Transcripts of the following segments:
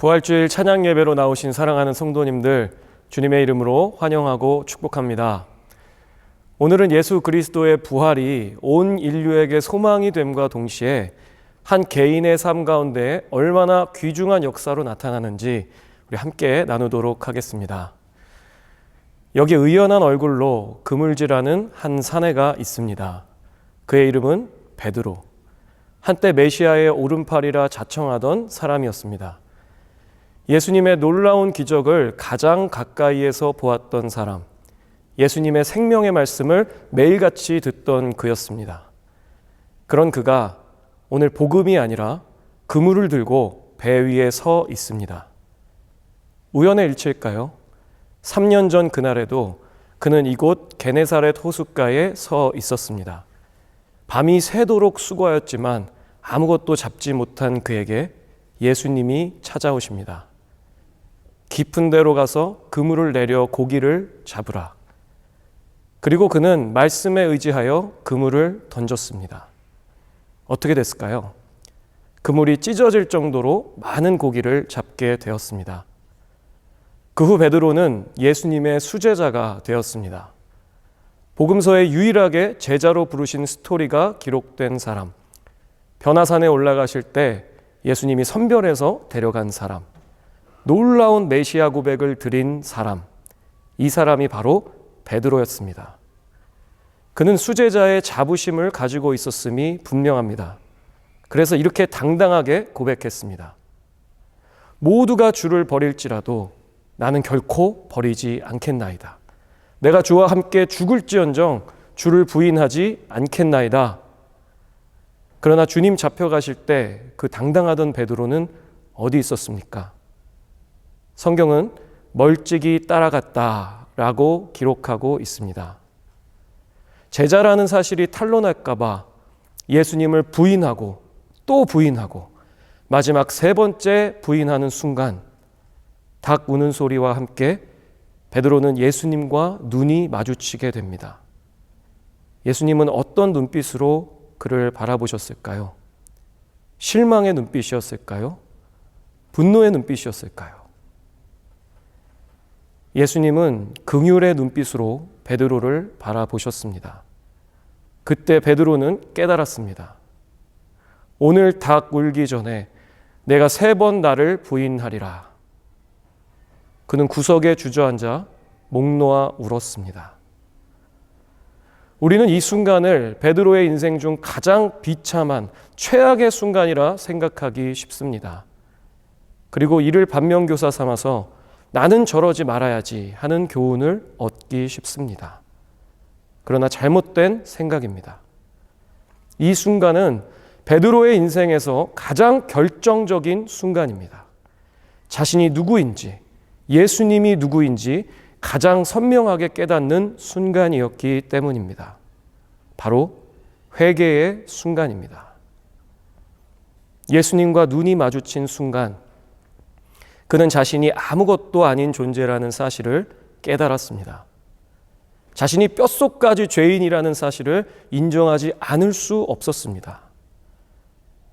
부활주일 찬양 예배로 나오신 사랑하는 성도님들, 주님의 이름으로 환영하고 축복합니다. 오늘은 예수 그리스도의 부활이 온 인류에게 소망이 됨과 동시에 한 개인의 삶 가운데 얼마나 귀중한 역사로 나타나는지 우리 함께 나누도록 하겠습니다. 여기 의연한 얼굴로 그물질하는 한 사내가 있습니다. 그의 이름은 베드로. 한때 메시아의 오른팔이라 자청하던 사람이었습니다. 예수님의 놀라운 기적을 가장 가까이에서 보았던 사람, 예수님의 생명의 말씀을 매일같이 듣던 그였습니다. 그런 그가 오늘 복음이 아니라 그물을 들고 배 위에 서 있습니다. 우연의 일치일까요? 3년 전 그날에도 그는 이곳 게네사렛 호숫가에 서 있었습니다. 밤이 새도록 수고하였지만 아무것도 잡지 못한 그에게 예수님이 찾아오십니다. 깊은 데로 가서 그물을 내려 고기를 잡으라. 그리고 그는 말씀에 의지하여 그물을 던졌습니다. 어떻게 됐을까요? 그물이 찢어질 정도로 많은 고기를 잡게 되었습니다. 그 후 베드로는 예수님의 수제자가 되었습니다. 복음서에 유일하게 제자로 부르신 스토리가 기록된 사람, 변화산에 올라가실 때 예수님이 선별해서 데려간 사람, 놀라운 메시아 고백을 드린 사람, 이 사람이 바로 베드로였습니다. 그는 수제자의 자부심을 가지고 있었음이 분명합니다. 그래서 이렇게 당당하게 고백했습니다. 모두가 주를 버릴지라도 나는 결코 버리지 않겠나이다. 내가 주와 함께 죽을지언정 주를 부인하지 않겠나이다. 그러나 주님 잡혀가실 때 그 당당하던 베드로는 어디 있었습니까? 성경은 멀찍이 따라갔다라고 기록하고 있습니다. 제자라는 사실이 탄로날까 봐 예수님을 부인하고 또 부인하고 마지막 세 번째 부인하는 순간 닭 우는 소리와 함께 베드로는 예수님과 눈이 마주치게 됩니다. 예수님은 어떤 눈빛으로 그를 바라보셨을까요? 실망의 눈빛이었을까요? 분노의 눈빛이었을까요? 예수님은 긍휼의 눈빛으로 베드로를 바라보셨습니다. 그때 베드로는 깨달았습니다. 오늘 닭 울기 전에 내가 3번 나를 부인하리라. 그는 구석에 주저앉아 목 놓아 울었습니다. 우리는 이 순간을 베드로의 인생 중 가장 비참한 최악의 순간이라 생각하기 쉽습니다. 그리고 이를 반면교사 삼아서 나는 저러지 말아야지 하는 교훈을 얻기 쉽습니다. 그러나 잘못된 생각입니다. 이 순간은 베드로의 인생에서 가장 결정적인 순간입니다. 자신이 누구인지, 예수님이 누구인지 가장 선명하게 깨닫는 순간이었기 때문입니다. 바로 회개의 순간입니다. 예수님과 눈이 마주친 순간, 그는 자신이 아무것도 아닌 존재라는 사실을 깨달았습니다. 자신이 뼛속까지 죄인이라는 사실을 인정하지 않을 수 없었습니다.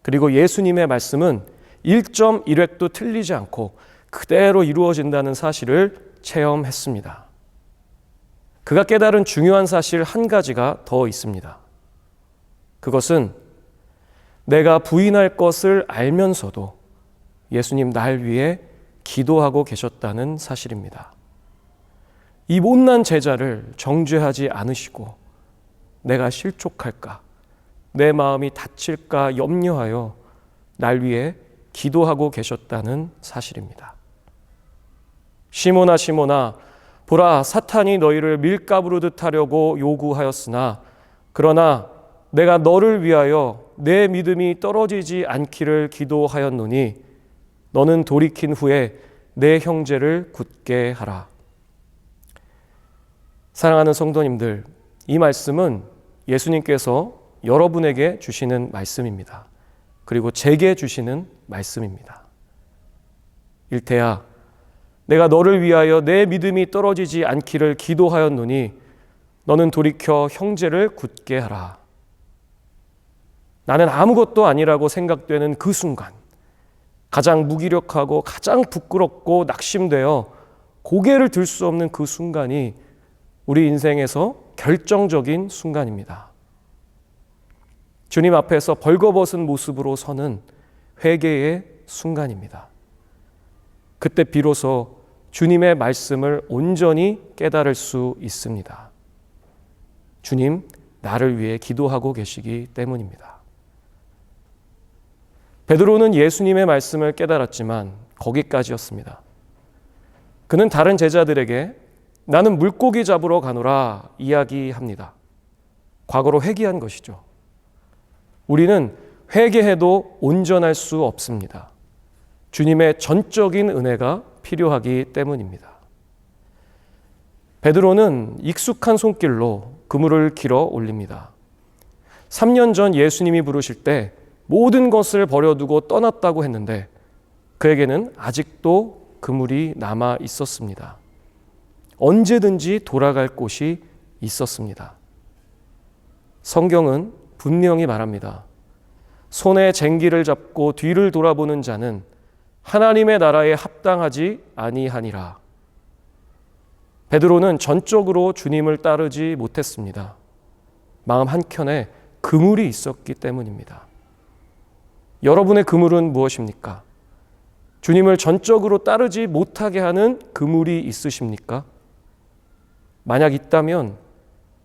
그리고 예수님의 말씀은 1.1획도 틀리지 않고 그대로 이루어진다는 사실을 체험했습니다. 그가 깨달은 중요한 사실 한 가지가 더 있습니다. 그것은 내가 부인할 것을 알면서도 예수님 날 위해 기도하고 계셨다는 사실입니다. 이 못난 제자를 정죄하지 않으시고 내가 실족할까, 내 마음이 다칠까 염려하여 날 위해 기도하고 계셨다는 사실입니다. 시몬아 시몬아 보라 사탄이 너희를 밀가부르듯 하려고 요구하였으나 그러나 내가 너를 위하여 내 믿음이 떨어지지 않기를 기도하였노니 너는 돌이킨 후에 내 형제를 굳게 하라. 사랑하는 성도님들, 이 말씀은 예수님께서 여러분에게 주시는 말씀입니다. 그리고 제게 주시는 말씀입니다. 일태야 내가 너를 위하여 내 믿음이 떨어지지 않기를 기도하였노니 너는 돌이켜 형제를 굳게 하라. 나는 아무것도 아니라고 생각되는 그 순간 가장 무기력하고 가장 부끄럽고 낙심되어 고개를 들 수 없는 그 순간이 우리 인생에서 결정적인 순간입니다. 주님 앞에서 벌거벗은 모습으로 서는 회개의 순간입니다. 그때 비로소 주님의 말씀을 온전히 깨달을 수 있습니다. 주님, 나를 위해 기도하고 계시기 때문입니다. 베드로는 예수님의 말씀을 깨달았지만 거기까지였습니다. 그는 다른 제자들에게 나는 물고기 잡으러 가노라 이야기합니다. 과거로 회개한 것이죠. 우리는 회개해도 온전할 수 없습니다. 주님의 전적인 은혜가 필요하기 때문입니다. 베드로는 익숙한 손길로 그물을 길어 올립니다. 3년 전 예수님이 부르실 때 모든 것을 버려두고 떠났다고 했는데 그에게는 아직도 그물이 남아 있었습니다. 언제든지 돌아갈 곳이 있었습니다. 성경은 분명히 말합니다. 손에 쟁기를 잡고 뒤를 돌아보는 자는 하나님의 나라에 합당하지 아니하니라. 베드로는 전적으로 주님을 따르지 못했습니다. 마음 한켠에 그물이 있었기 때문입니다. 여러분의 그물은 무엇입니까? 주님을 전적으로 따르지 못하게 하는 그물이 있으십니까? 만약 있다면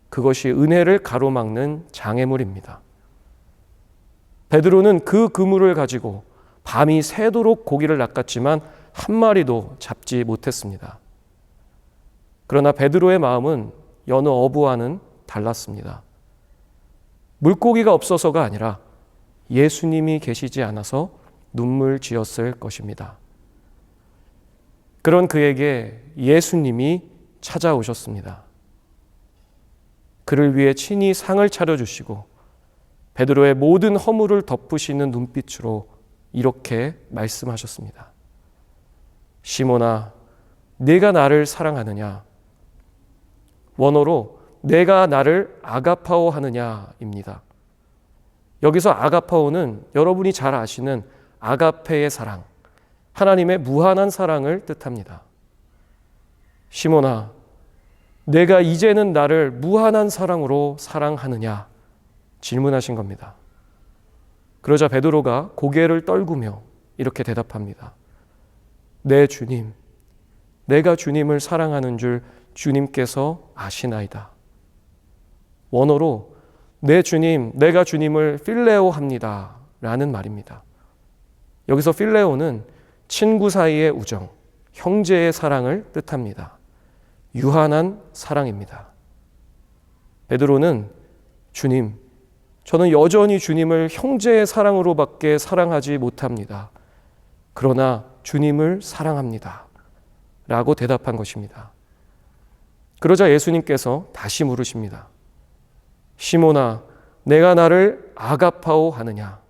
그것이 은혜를 가로막는 장애물입니다. 베드로는 그 그물을 가지고 밤이 새도록 고기를 낚았지만 한 마리도 잡지 못했습니다. 그러나 베드로의 마음은 여느 어부와는 달랐습니다. 물고기가 없어서가 아니라 예수님이 계시지 않아서 눈물 지었을 것입니다. 그런 그에게 예수님이 찾아오셨습니다. 그를 위해 친히 상을 차려주시고 베드로의 모든 허물을 덮으시는 눈빛으로 이렇게 말씀하셨습니다. 시몬아, 네가 나를 사랑하느냐? 원어로 내가 나를 아가파오 하느냐입니다. 여기서 아가파오는 여러분이 잘 아시는 아가페의 사랑, 하나님의 무한한 사랑을 뜻합니다. 시몬아, 내가 이제는 나를 무한한 사랑으로 사랑하느냐? 질문하신 겁니다. 그러자 베드로가 고개를 떨구며 이렇게 대답합니다. 네, 주님, 내가 주님을 사랑하는 줄 주님께서 아시나이다. 원어로 네, 주님, 내가 주님을 필레오 합니다 라는 말입니다. 여기서 필레오는 친구 사이의 우정, 형제의 사랑을 뜻합니다. 유한한 사랑입니다. 베드로는 주님, 저는 여전히 주님을 형제의 사랑으로밖에 사랑하지 못합니다. 그러나 주님을 사랑합니다. 라고 대답한 것입니다. 그러자 예수님께서 다시 물으십니다. 시몬아, 내가 나를 아가파오 하느냐?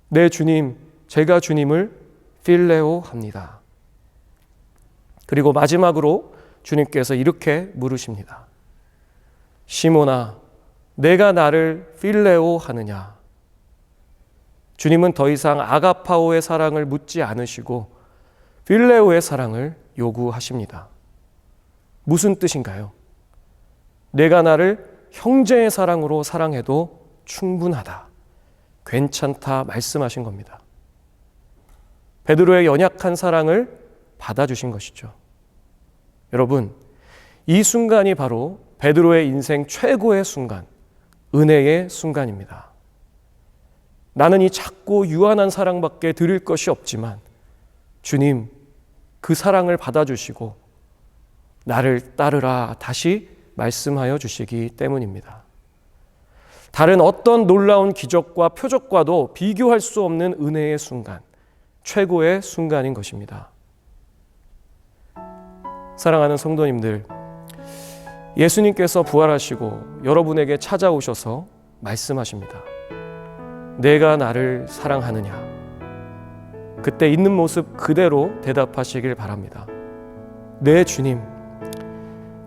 네, 주님, 제가 주님을 필레오 합니다. 그리고 마지막으로 주님께서 이렇게 물으십니다. 시몬아, 내가 나를 필레오 하느냐? 주님은 더 이상 아가파오의 사랑을 묻지 않으시고 필레오의 사랑을 요구하십니다. 무슨 뜻인가요? 내가 나를 형제의 사랑으로 사랑해도 충분하다, 괜찮다 말씀하신 겁니다. 베드로의 연약한 사랑을 받아주신 것이죠. 여러분, 이 순간이 바로 베드로의 인생 최고의 순간, 은혜의 순간입니다. 나는 이 작고 유한한 사랑밖에 드릴 것이 없지만 주님, 그 사랑을 받아주시고 나를 따르라 다시 말씀하여 주시기 때문입니다. 다른 어떤 놀라운 기적과 표적과도 비교할 수 없는 은혜의 순간, 최고의 순간인 것입니다. 사랑하는 성도님들, 예수님께서 부활하시고 여러분에게 찾아오셔서 말씀하십니다. 내가 나를 사랑하느냐? 그때 있는 모습 그대로 대답하시길 바랍니다. 네, 주님,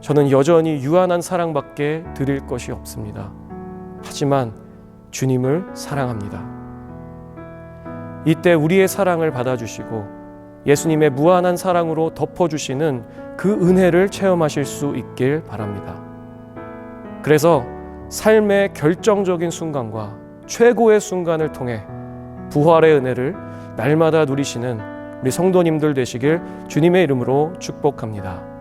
저는 여전히 유한한 사랑밖에 드릴 것이 없습니다. 하지만 주님을 사랑합니다. 이때 우리의 사랑을 받아주시고 예수님의 무한한 사랑으로 덮어주시는 그 은혜를 체험하실 수 있길 바랍니다. 그래서 삶의 결정적인 순간과 최고의 순간을 통해 부활의 은혜를 날마다 누리시는 우리 성도님들 되시길 주님의 이름으로 축복합니다.